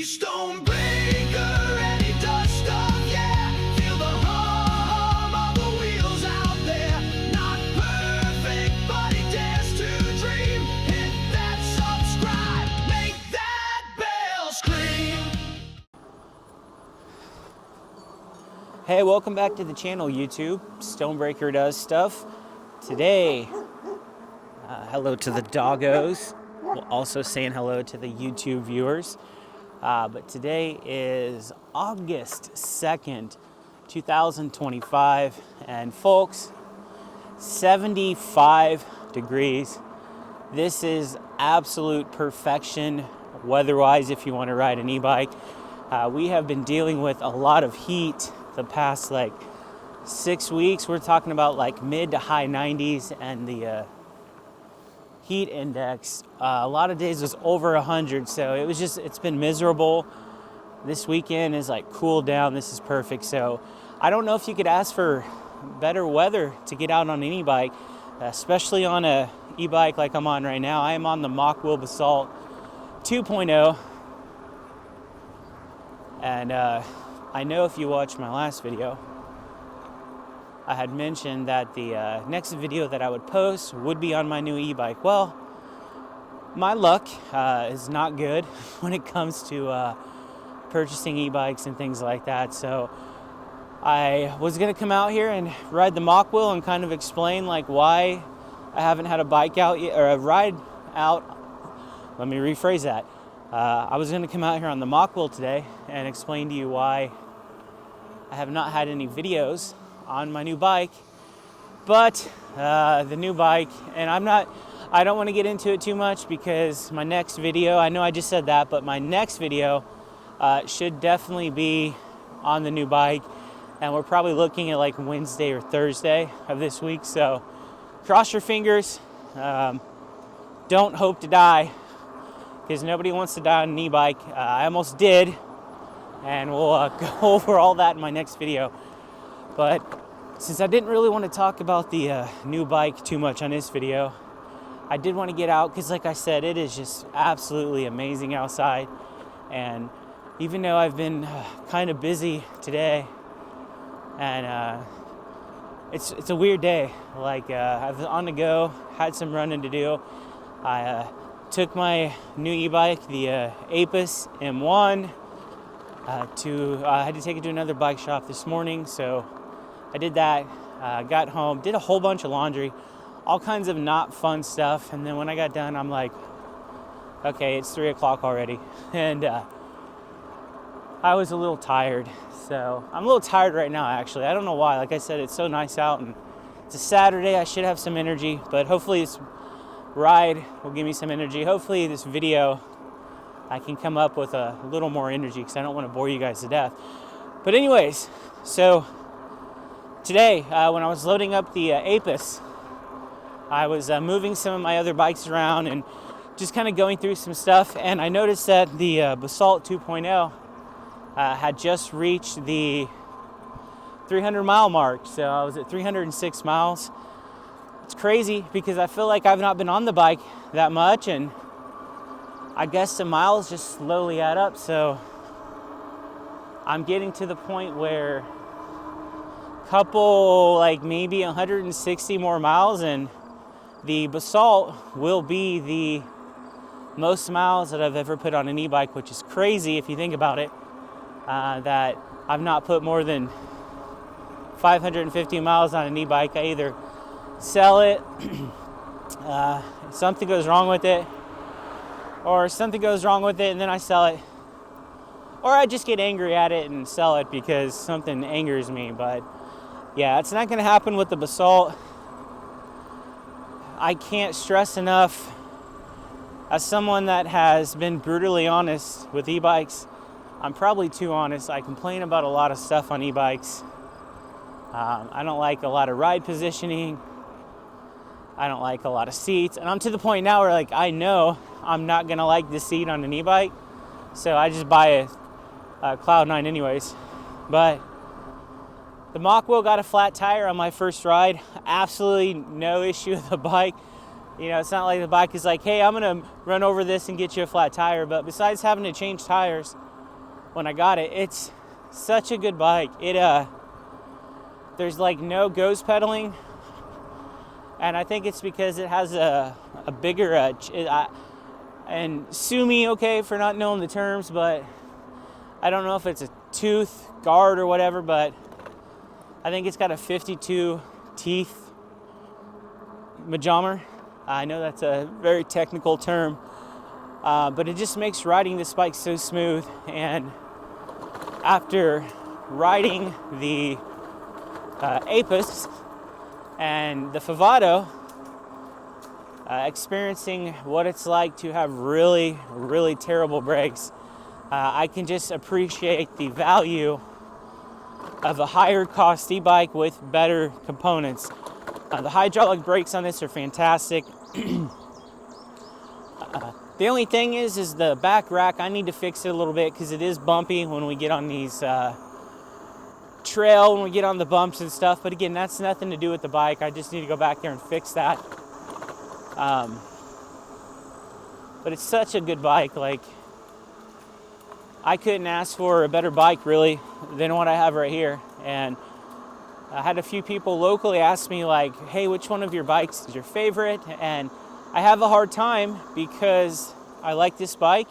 He's Stonebraker and he does stuff, yeah. Feel the hum of the wheels out there. Not perfect, but he dares to dream. Hit that subscribe, make that bell scream. Hey, welcome back to the channel, YouTube. Stonebraker does stuff. Today, hello to the doggos. We're also saying hello to the YouTube viewers. But today is August 2nd, 2025. And folks, 75 degrees. This is absolute perfection weather-wise if you want to ride an e-bike. We have been dealing with a lot of heat the past 6 weeks. We're talking about mid to high 90s, and the heat index a lot of days was over 100, so it's been miserable. This weekend is cooled down. This is perfect. So I don't know if you could ask for better weather to get out on any bike, especially on a e-bike like I'm on right now. I am on the Mokwheel Basalt 2.0, and I know if you watched my last video, I had mentioned that the next video that I would post would be on my new e-bike. Well, my luck is not good when it comes to purchasing e-bikes and things like that. So I was gonna come out here and ride the Mokwheel and kind of explain why I haven't had a bike out yet, or a ride out. Let me rephrase that. I was gonna come out here on the Mokwheel today and explain to you why I have not had any videos on my new bike. But the new bike, and I don't want to get into it too much because my next video, I know I just said that, but my next video should definitely be on the new bike, and we're probably looking at Wednesday or Thursday of this week. So cross your fingers. Don't hope to die, because nobody wants to die on an e-bike. I almost did, and we'll go over all that in my next video. But since I didn't really want to talk about the new bike too much on this video, I did want to get out because, like I said, it is just absolutely amazing outside. And even though I've been kind of busy today, and it's a weird day. I was on the go, had some running to do. I took my new e-bike, the Ebike M1, I had to take it to another bike shop this morning, so I did that. Got home, did a whole bunch of laundry, all kinds of not fun stuff, and then when I got done, I'm like, okay, it's 3 o'clock already, and I was a little tired. So I'm a little tired right now, actually. I don't know why. Like I said, it's so nice out, and it's a Saturday. I should have some energy, but hopefully this ride will give me some energy. Hopefully this video, I can come up with a little more energy, because I don't want to bore you guys to death. But anyways, so today, when I was loading up the Ebike, I was moving some of my other bikes around and just kind of going through some stuff, and I noticed that the Basalt 2.0 had just reached the 300-mile mark. So I was at 306 miles. It's crazy because I feel like I've not been on the bike that much, and I guess the miles just slowly add up. So I'm getting to the point where couple maybe 160 more miles, and the Basalt will be the most miles that I've ever put on an e-bike, which is crazy if you think about it, that I've not put more than 550 miles on an e-bike. I either sell it, something goes wrong with it, or something goes wrong with it and then I sell it, or I just get angry at it and sell it because something angers me. But yeah, it's not going to happen with the Basalt. I can't stress enough, as someone that has been brutally honest with e-bikes, I'm probably too honest. I complain about a lot of stuff on e-bikes. I don't like a lot of ride positioning. I don't like a lot of seats. And I'm to the point now where I know I'm not going to like the seat on an e-bike. So I just buy a Cloud9 anyways. But the Mokwheel got a flat tire on my first ride. Absolutely no issue with the bike. You know, it's not like the bike is hey, I'm gonna run over this and get you a flat tire. But besides having to change tires, when I got it. It's such a good bike. There's like no ghost pedaling, and I think it's because it has a bigger and sue me, okay, for not knowing the terms, but I don't know if it's a tooth guard or whatever, but I think it's got a 52 teeth majammer. I know that's a very technical term, but it just makes riding this bike so smooth. And after riding the Apis and the Favado, experiencing what it's like to have really, really terrible brakes, I can just appreciate the value of a higher cost e-bike with better components. The hydraulic brakes on this are fantastic. The only thing is the back rack. I need to fix it a little bit because it is bumpy when we get on these trail, when we get on the bumps and stuff. But again, that's nothing to do with the bike. I just need to go back there and fix that. But it's such a good bike. Like, I couldn't ask for a better bike really than what I have right here. And I had a few people locally ask me like, hey, which one of your bikes is your favorite? And I have a hard time because I like this bike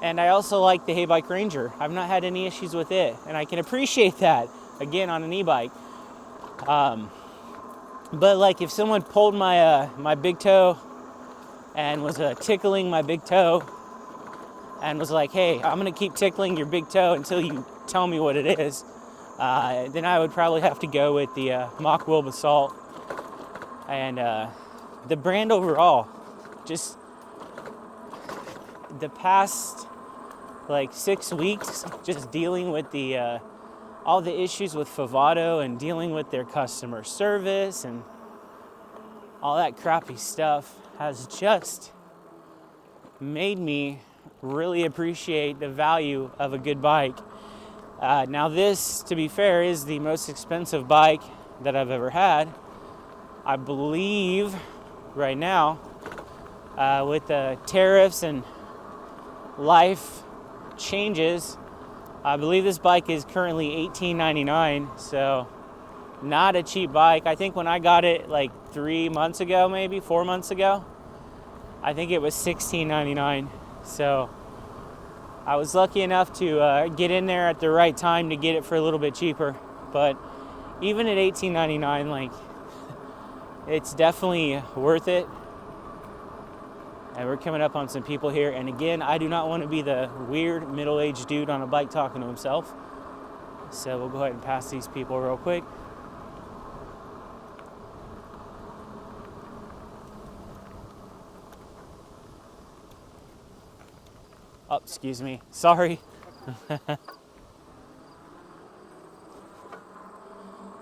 and I also like the Hey Bike Ranger. I've not had any issues with it, and I can appreciate that, again, on an e-bike. But like if someone pulled my my big toe and was tickling my big toe and was like, hey, I'm gonna keep tickling your big toe until you tell me what it is, then I would probably have to go with the Mokwheel Basalt. And the brand overall, just the past like 6 weeks, just dealing with the all the issues with Favado and dealing with their customer service and all that crappy stuff has just made me really appreciate the value of a good bike. Now this, to be fair, is the most expensive bike that I've ever had. I believe right now, with the tariffs and life changes, I believe this bike is currently $18.99, so not a cheap bike. I think when I got it like 3 months ago, maybe 4 months ago, I think it was $16.99. So I was lucky enough to get in there at the right time to get it for a little bit cheaper. But even at $18.99, like, it's definitely worth it. And we're coming up on some people here. And again, I do not want to be the weird middle-aged dude on a bike talking to himself. So we'll go ahead and pass these people real quick. Oh, excuse me. Sorry.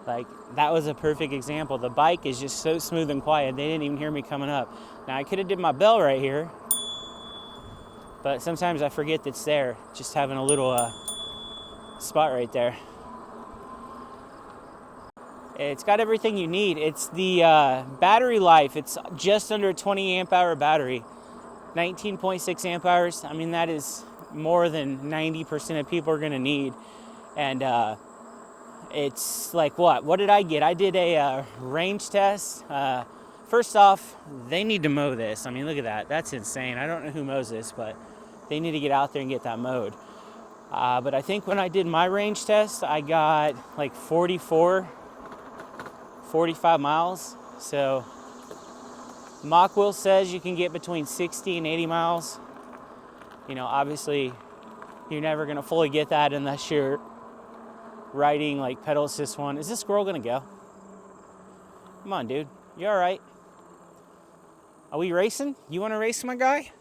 Like, that was a perfect example. The bike is just so smooth and quiet. They didn't even hear me coming up. Now, I could have did my bell right here, but sometimes I forget that it's there. Just having a little spot right there. It's got everything you need. It's the battery life. It's just under a 20 amp hour battery. 19.6 amp hours. I mean, that is more than 90% of people are going to need. And it's like, what did I get? I did a range test. First off, they need to mow this. I mean, look at that. That's insane. I don't know who mows this, but they need to get out there and get that mowed. But I think when I did my range test, I got like 45 miles. So Mokwheel says you can get between 60 and 80 miles. You know, obviously, you're never going to fully get that unless you're riding like pedal assist one. Is this squirrel going to go? Come on, dude. You all right? Are we racing? You want to race, my guy?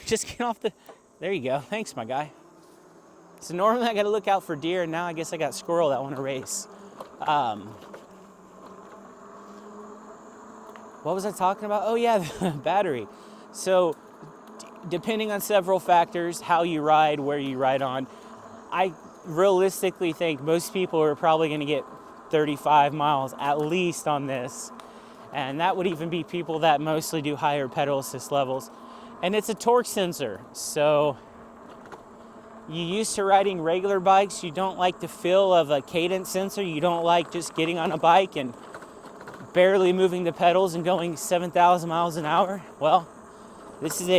Just get off the... There you go. Thanks, my guy. So normally I got to look out for deer, and now I guess I got squirrel that want to race. What was I talking about? Oh, yeah, the battery. So depending on several factors, how you ride, where you ride on, I realistically think most people are probably going to get 35 miles at least on this. And that would even be people that mostly do higher pedal assist levels. And it's a torque sensor. So you used to riding regular bikes, you don't like the feel of a cadence sensor, you don't like just getting on a bike and barely moving the pedals and going 7,000 miles an hour. Well, this is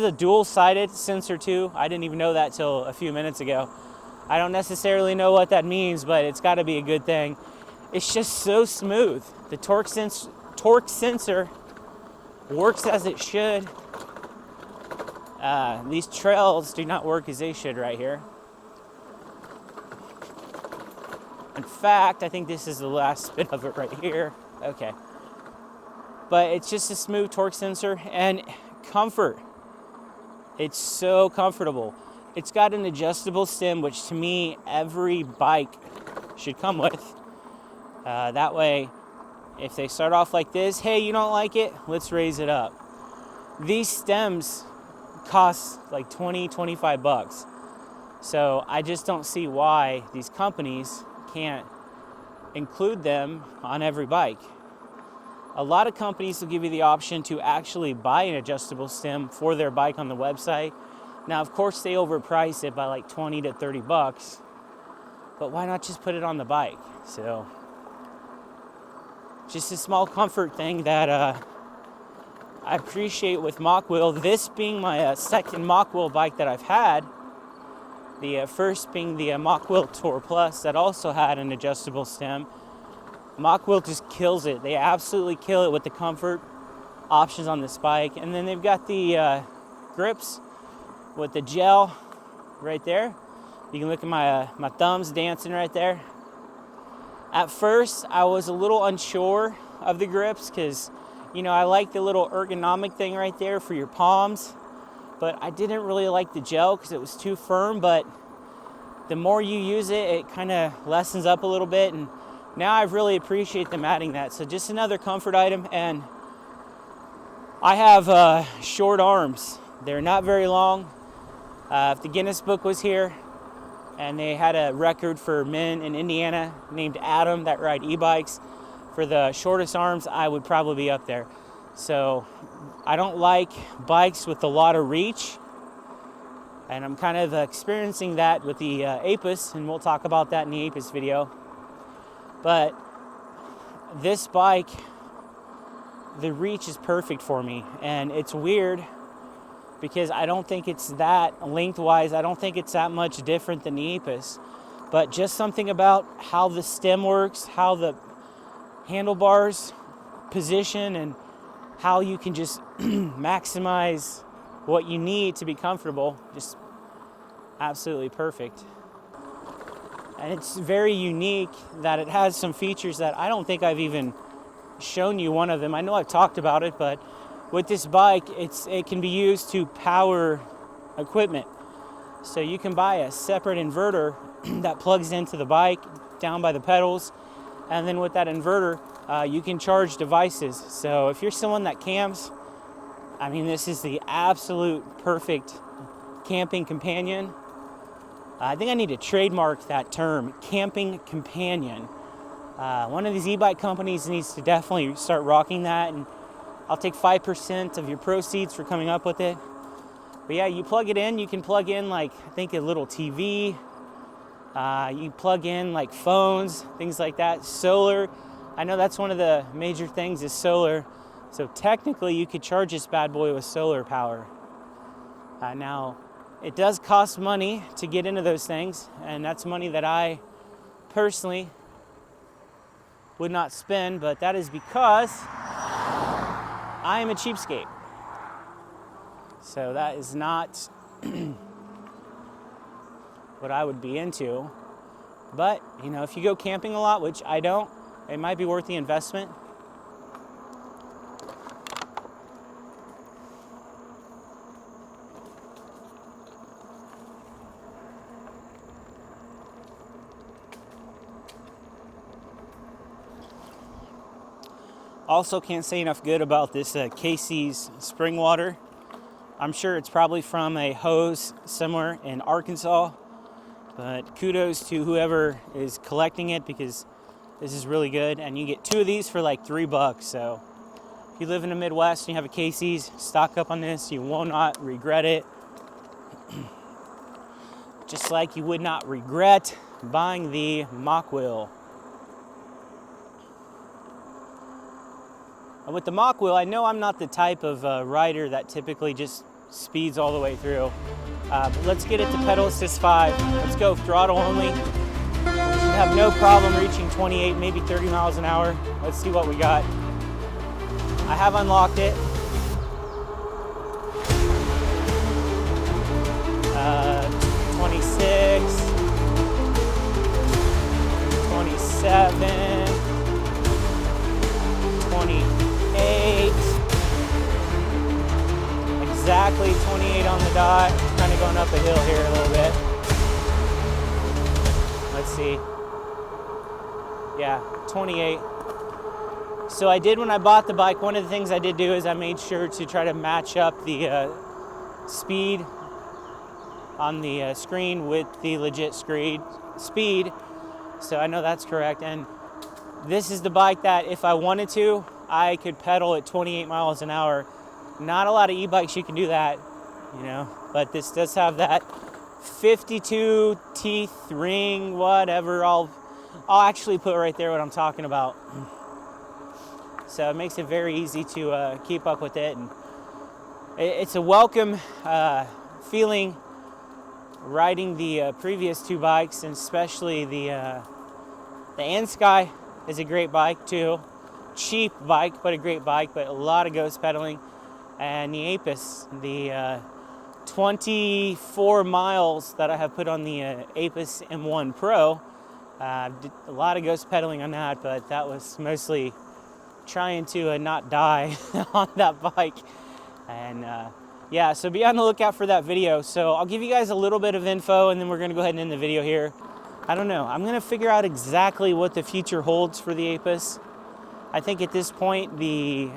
a dual-sided sensor too. I didn't even know that till a few minutes ago. I don't necessarily know what that means, but it's got to be a good thing. It's just so smooth. The torque sensor works as it should. These trails do not work as they should right here. In fact, I think this is the last spin of it right here. Okay. But it's just a smooth torque sensor and comfort. It's so comfortable. It's got an adjustable stem, which to me, every bike should come with. That way, if they start off like this, hey, you don't like it? Let's raise it up. These stems cost like 20, 25 bucks. So I just don't see why these companies can't include them on every bike. A lot of companies will give you the option to actually buy an adjustable stem for their bike on the website. Now, of course, they overprice it by like 20 to 30 bucks, but why not just put it on the bike? So, just a small comfort thing that I appreciate with Mokwheel. This being my second Mokwheel bike that I've had. The first being the Mokwheel Tour Plus that also had an adjustable stem. Mokwheel just kills it. They absolutely kill it with the comfort options on this bike. And then they've got the grips with the gel right there. You can look at my thumbs dancing right there. At first, I was a little unsure of the grips because, you know, I like the little ergonomic thing right there for your palms, but I didn't really like the gel because it was too firm. But the more you use it, it kind of lessens up a little bit, and now I really appreciate them adding that. So just another comfort item. And I have short arms. They're not very long. If the Guinness Book was here and they had a record for men in Indiana named Adam that ride e-bikes for the shortest arms, I would probably be up there. So I don't like bikes with a lot of reach, and I'm kind of experiencing that with the Apis, and we'll talk about that in the Apis video. But this bike, the reach is perfect for me, and it's weird because I don't think it's that lengthwise. I don't think it's that much different than the Apis, but just something about how the stem works, how the handlebars position, and how you can just maximize what you need to be comfortable. Just absolutely perfect. And it's very unique that it has some features that I don't think I've even shown you one of them. I know I've talked about it, but with this bike, it can be used to power equipment. So you can buy a separate inverter that plugs into the bike down by the pedals, and then with that inverter, you can charge devices. So if you're someone that camps, I mean, this is the absolute perfect camping companion. I think I need to trademark that term, camping companion. One of these e-bike companies needs to definitely start rocking that, and I'll take 5% of your proceeds for coming up with it. But yeah, you plug it in, you can plug in like, I think a little TV, you plug in like phones, things like that, solar. I know that's one of the major things is solar. So technically you could charge this bad boy with solar power. Now, it does cost money to get into those things, and that's money that I personally would not spend, but that is because I am a cheapskate. So that is not what I would be into. But, you know, if you go camping a lot, which I don't, it might be worth the investment. Also, can't say enough good about this Casey's spring water. I'm sure it's probably from a hose somewhere in Arkansas, but kudos to whoever is collecting it because this is really good. And you get 2 of these for like $3. So if you live in the Midwest and you have a Casey's, stock up on this. You will not regret it. just like you would not regret buying the Mokwheel. And with the Mokwheel, I know I'm not the type of rider that typically just speeds all the way through. But let's get it to pedal assist 5. Let's go throttle only. We should have no problem reaching 28, maybe 30 miles an hour. Let's see what we got. I have unlocked it. 26, 27, 28, exactly 28 on the dot. Kind of going up a hill here a little bit. Let's see. Yeah, 28. So I did, when I bought the bike, one of the things I did do is I made sure to try to match up the speed on the screen with the legit speed. So I know that's correct. And this is the bike that if I wanted to, I could pedal at 28 miles an hour. Not a lot of e-bikes you can do that, you know, but this does have that 52 teeth ring, whatever. I'll actually put right there what I'm talking about. So it makes it very easy to keep up with it. And it's a welcome feeling riding the previous 2 bikes, and especially the Sky is a great bike too. Cheap bike, but a great bike, but a lot of ghost pedaling. And the Apis, the 24 miles that I have put on the Apis M1 Pro, did a lot of ghost pedaling on that, but that was mostly trying to not die on that bike. And yeah, so be on the lookout for that video. So I'll give you guys a little bit of info, and then we're gonna go ahead and end the video here. I don't know, I'm gonna figure out exactly what the future holds for the Apis. I think at this point, the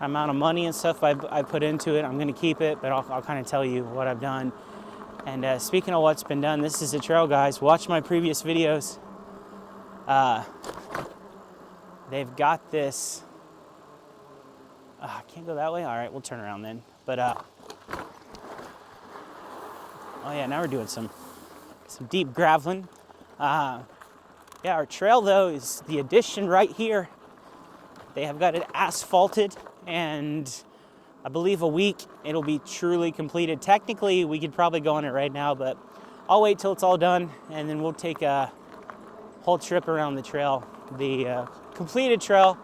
amount of money and stuff I put into it, I'm gonna keep it, but I'll kind of tell you what I've done. And speaking of what's been done, this is a trail, guys. Watch my previous videos. They've got this, I can't go that way? All right, we'll turn around then. But, oh yeah, now we're doing some deep graveling. Yeah, our trail though is the addition right here. They have got it asphalted, and I believe a week it'll be truly completed. Technically, we could probably go on it right now, but I'll wait till it's all done, and then we'll take a whole trip around the trail, the completed trail.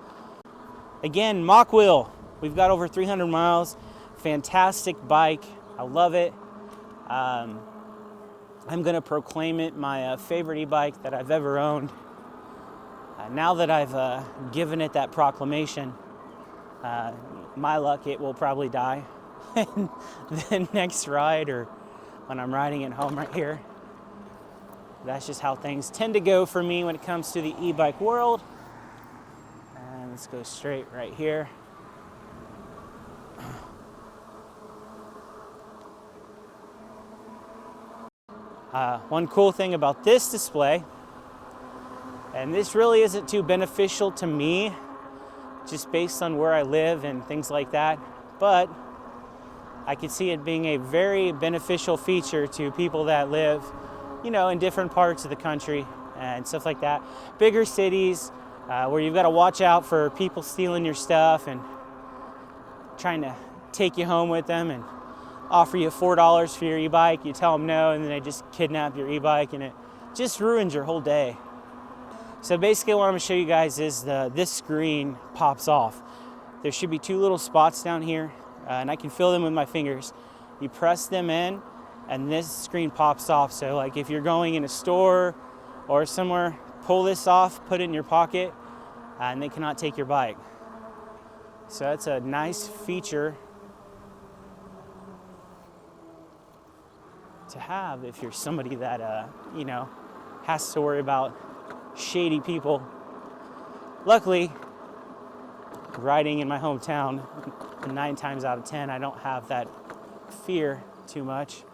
Again, Mokwheel. We've got over 300 miles. Fantastic bike. I love it. I'm going to proclaim it my favorite e-bike that I've ever owned. Now that I've given it that proclamation, my luck, it will probably die in the next ride, or when I'm riding it home right here. That's just how things tend to go for me when it comes to the e-bike world. And let's go straight right here. One cool thing about this display, and this really isn't too beneficial to me, just based on where I live and things like that, but I could see it being a very beneficial feature to people that live, you know, in different parts of the country and stuff like that. Bigger cities, where you've got to watch out for people stealing your stuff and trying to take you home with them and offer you $4 for your e-bike. You tell them no, and then they just kidnap your e-bike, and it just ruins your whole day. So basically what I'm going to show you guys is this screen pops off. There should be 2 little spots down here, and I can feel them with my fingers. You press them in, and this screen pops off. So like if you're going in a store or somewhere, pull this off, put it in your pocket, and they cannot take your bike. So that's a nice feature to have if you're somebody that, you know, has to worry about shady people. Luckily, riding in my hometown, 9 times out of 10, I don't have that fear too much.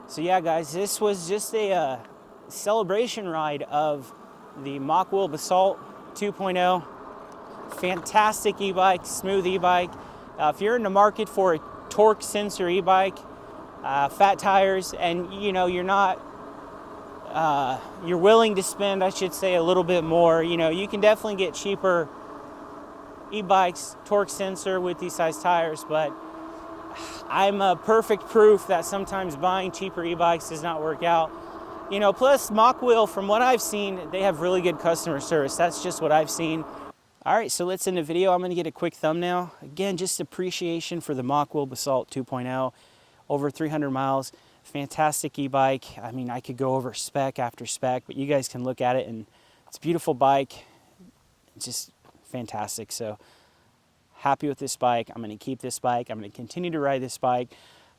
So yeah, guys, this was just a celebration ride of the Mokwheel Basalt 2.0. fantastic e-bike, smooth e-bike. If you're in the market for a torque sensor e-bike, fat tires, and you know you're not, you're willing to spend, I should say, a little bit more, you know, you can definitely get cheaper e-bikes, torque sensor with these size tires, but I'm a perfect proof that sometimes buying cheaper e-bikes does not work out. You know, plus Mokwheel, from what I've seen, they have really good customer service. That's just what I've seen. All right, so let's end the video. I'm gonna get a quick thumbnail. Again, just appreciation for the Mokwheel Basalt 2.0, over 300 miles, fantastic e-bike. I mean, I could go over spec after spec, but you guys can look at it and it's a beautiful bike, just fantastic. So happy with this bike. I'm gonna keep this bike. I'm gonna continue to ride this bike.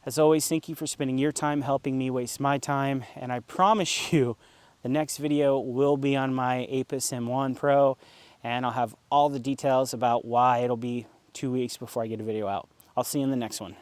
As always, thank you for spending your time helping me waste my time. And I promise you, the next video will be on my Apis M1 Pro, and I'll have all the details about why it'll be 2 weeks before I get a video out. I'll see you in the next one.